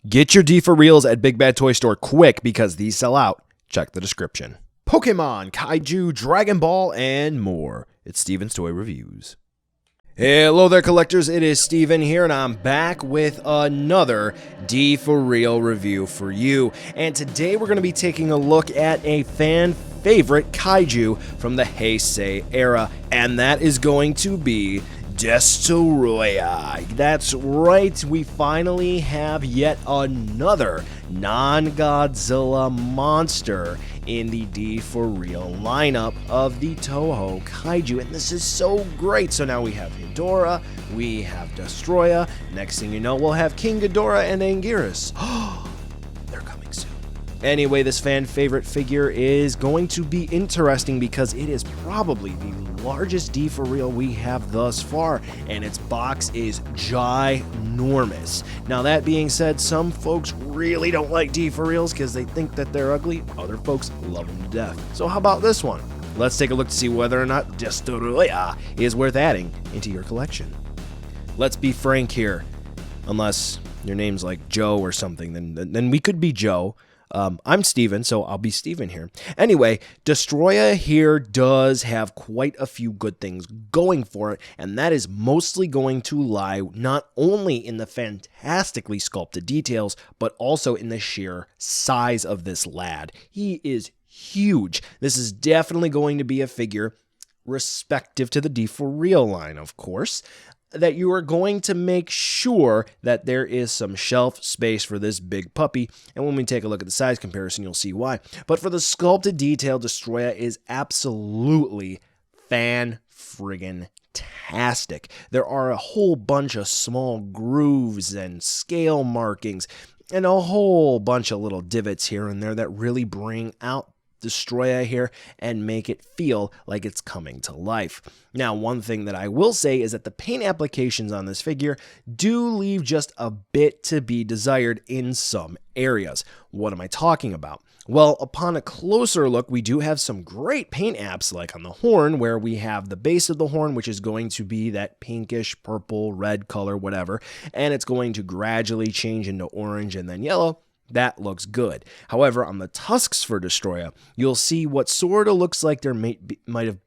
Get your D4Reals at Big Bad Toy Store quick because these sell out. Check the description. Pokemon, Kaiju, Dragon Ball, and more. It's Steven's Toy Reviews. Hello there, collectors. It is Steven here, and I'm back with another D4Real review for you. And today we're going to be taking a look at a fan favorite Kaiju from the Heisei era, and that is going to be Destoroyah. That's right, we finally have yet another non-Godzilla monster in the D4Real lineup of the Toho Kaiju, and this is so great. So now we have Ghidorah, we have Destoroyah, next thing you know we'll have King Ghidorah and Anguirus. They're coming soon. Anyway, this fan favorite figure is going to be interesting because it is probably the largest D4Real we have thus far, and its box is ginormous. Now that being said, some folks really don't like D4Reals because they think that they're ugly. Other folks love them to death. So how about this one? Let's take a look to see whether or not Destoroyah is worth adding into your collection. Let's be frank here. Unless your name's like Joe or something, then we could be Joe. I'm Steven, so I'll be Steven here. Anyway, Destoroyah here does have quite a few good things going for it, and that is mostly going to lie not only in the fantastically sculpted details, but also in the sheer size of this lad. He is huge. This is definitely going to be a figure, respective to the D4Real line, of course, that you are going to make sure that there is some shelf space for this big puppy, and when we take a look at the size comparison, you'll see why. But for the sculpted detail, Destoroyah is absolutely fan-friggin-tastic. There are a whole bunch of small grooves and scale markings, and a whole bunch of little divots here and there that really bring out Destoroyah here and make it feel like it's coming to life. Now, one thing that I will say is that the paint applications on this figure do leave just a bit to be desired in some areas. What am I talking about? Well, upon a closer look, we do have some great paint apps, like on the horn, where we have the base of the horn, which is going to be that pinkish, purple, red color, whatever, and it's going to gradually change into orange and then yellow. That looks good. However, on the tusks for Destoroyah, you'll see what sort of looks like there might have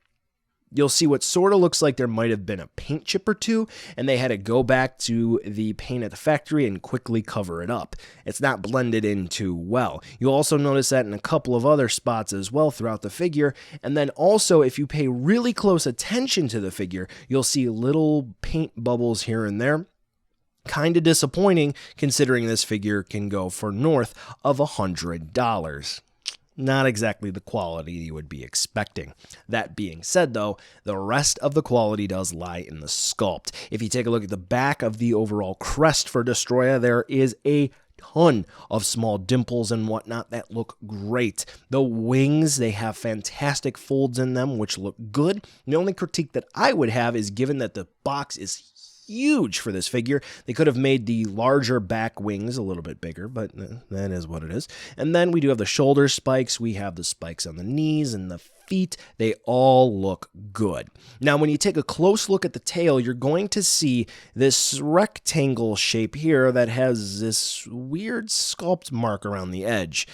been a paint chip or two, and they had to go back to the paint at the factory and quickly cover it up. It's not blended in too well. You'll also notice that in a couple of other spots as well throughout the figure, and then also if you pay really close attention to the figure, you'll see little paint bubbles here and there. Kind of disappointing considering this figure can go for north of $100. Not exactly the quality you would be expecting. That being said, though, the rest of the quality does lie in the sculpt. If you take a look at the back of the overall crest for Destoroyah, there is a ton of small dimples and whatnot that look great. The wings, they have fantastic folds in them, which look good. The only critique that I would have is given that the box is huge for this figure, they could have made the larger back wings a little bit bigger, but that is what it is. And then we do have the shoulder spikes, we have the spikes on the knees and the feet. They all look good. Now, when you take a close look at the tail, you're going to see this rectangle shape here that has this weird sculpt mark around the edge.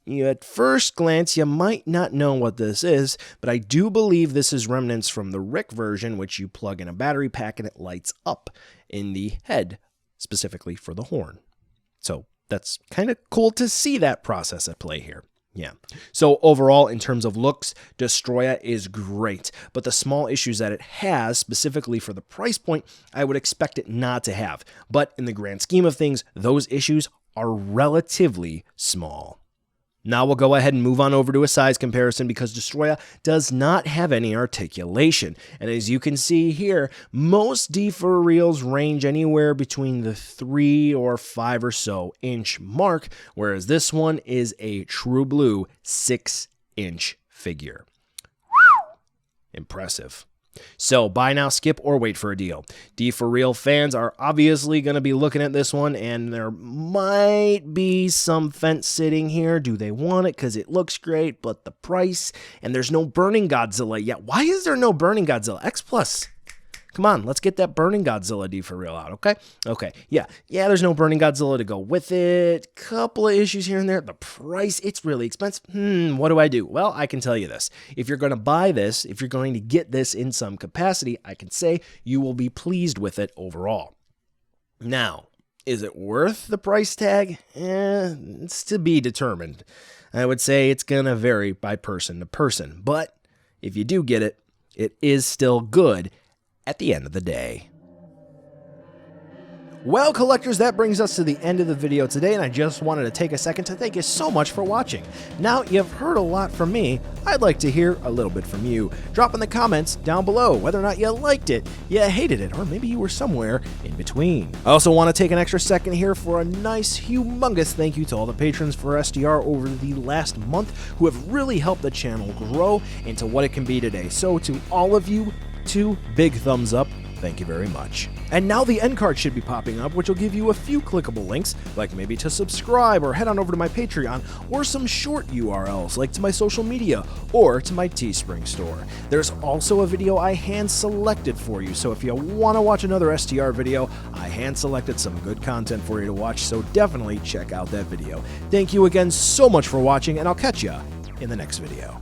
At first glance, you might not know what this is, but I do believe this is remnants from the Rick version, which you plug in a battery pack and it lights up in the head, specifically for the horn. So that's kind of cool to see that process at play here. Yeah. So overall, in terms of looks, Destoroyah is great, but the small issues that it has, specifically for the price point, I would expect it not to have. But in the grand scheme of things, those issues are relatively small. Now we'll go ahead and move on over to a size comparison because Destoroyah does not have any articulation. And as you can see here, most D4Reals range anywhere between the 3 or 5 or so inch mark, whereas this one is a true blue 6-inch figure. Whew. Impressive. So buy now, skip, or wait for a deal. D4Real fans are obviously going to be looking at this one, and there might be some fence sitting here. Do they want it? Because it looks great, but the price, and there's no Burning Godzilla yet. Why is there no Burning Godzilla? X Plus, Come on, let's get that Burning Godzilla Deforeal out, okay? Okay, yeah, there's no Burning Godzilla to go with it. Couple of issues here and there. The price, it's really expensive. What do I do? Well, I can tell you this. If you're going to buy this, if you're going to get this in some capacity, I can say you will be pleased with it overall. Now, is it worth the price tag? It's to be determined. I would say it's going to vary by person to person, but if you do get it, it is still good at the end of the day. Well, collectors, that brings us to the end of the video today, and I just wanted to take a second to thank you so much for watching. Now, you've heard a lot from me. I'd like to hear a little bit from you. Drop in the comments down below whether or not you liked it, you hated it, or maybe you were somewhere in between. I also want to take an extra second here for a nice, humongous thank you to all the patrons for SDR over the last month who have really helped the channel grow into what it can be today. So to all of you, 2 big thumbs up. Thank you very much. And now the end card should be popping up, which will give you a few clickable links, like maybe to subscribe or head on over to my Patreon, or some short URLs like to my social media or to my Teespring store. There's also a video I hand-selected for you, so if you want to watch another STR video, I hand-selected some good content for you to watch, so definitely check out that video. Thank you again so much for watching, and I'll catch ya in the next video.